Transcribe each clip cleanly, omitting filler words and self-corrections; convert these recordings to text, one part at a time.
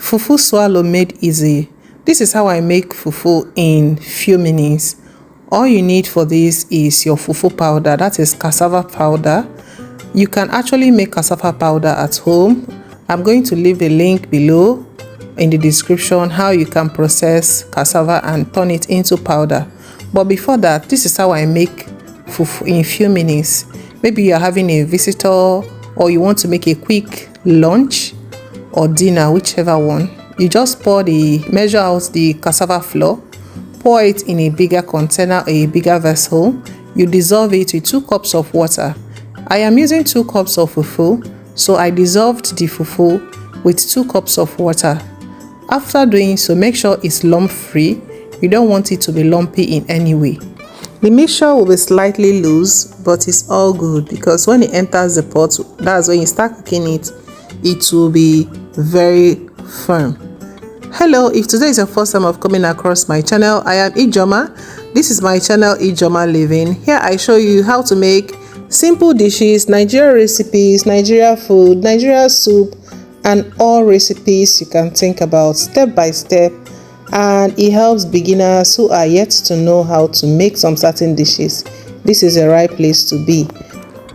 Fufu Swallow Made easy. This is how I make fufu in few minutes. All you need for this is your fufu powder, that is cassava powder. You can actually make cassava powder at home. I'm going to leave the link below in the description how you can process cassava and turn it into powder. But before that, this is how I make fufu in few minutes. Maybe you're having a visitor or you want to make a quick lunch or dinner, whichever one. You just measure out the cassava flour, pour it in a bigger container or a bigger vessel. You dissolve it with 2 cups of water. I am using 2 cups of fufu, so I dissolved the fufu with 2 cups of water. After doing so, make sure it's lump free. You don't want it to be lumpy in any way. The mixture will be slightly loose, but it's all good because when it enters the pot, that's when you start cooking it, it will be very firm. Hello, if today is your first time of coming across my channel, I am Ijeoma. This is my channel Ijeoma Living. Here I show you how to make simple dishes, Nigeria recipes, Nigeria food, Nigeria soup, and all recipes you can think about step by step, and it helps beginners who are yet to know how to make some certain dishes. This is the right place to be.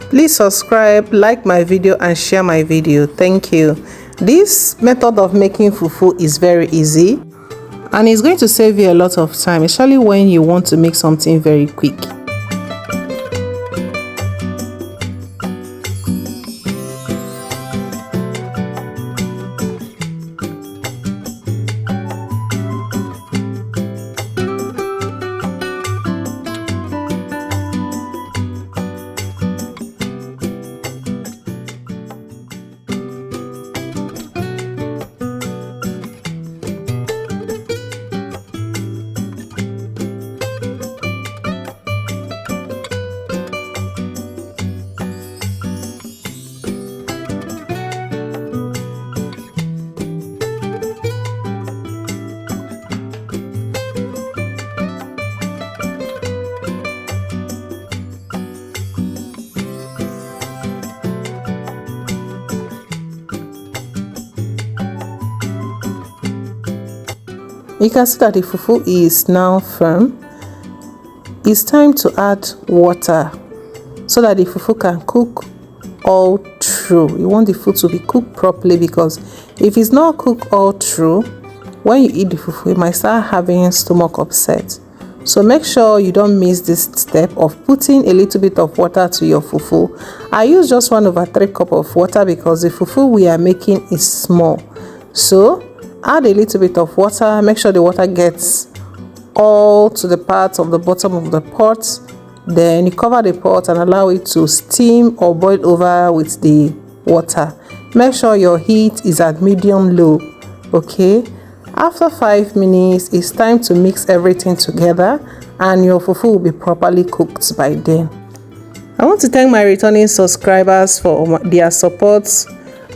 Please subscribe, like my video, and share my video. Thank you. This method of making fufu is very easy and it's going to save you a lot of time, especially when you want to make something very quick. You can see that the fufu is now firm. It's time to add water so that the fufu can cook all through. You want the food to be cooked properly, because if it's not cooked all through, when you eat the fufu, you might start having stomach upset. So make sure you don't miss this step of putting a little bit of water to your fufu. I use just 1/3 cup of water because the fufu we are making is small. So add a little bit of water. Make sure the water gets all to the part of the bottom of the pot. Then you cover the pot and allow it to steam or boil over with the water. Make sure your heat is at medium low. Okay, after 5 minutes, it's time to mix everything together and your fufu will be properly cooked by then. I want to thank my returning subscribers for their support.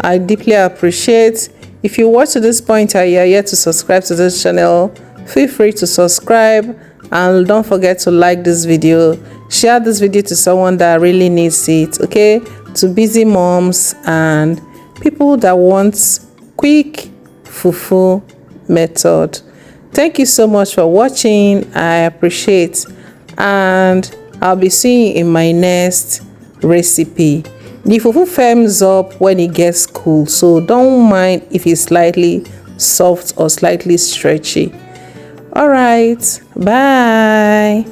I deeply appreciate. If you watch to this point and you are yet to subscribe to this channel, feel free to subscribe, and don't forget to like this video. Share this video to someone that really needs it, okay? To busy moms and people that want quick fufu method. Thank you so much for watching. I appreciate, and I'll be seeing you in my next recipe. The fufu firms up when it gets cool, so don't mind if it's slightly soft or slightly stretchy. All right, bye.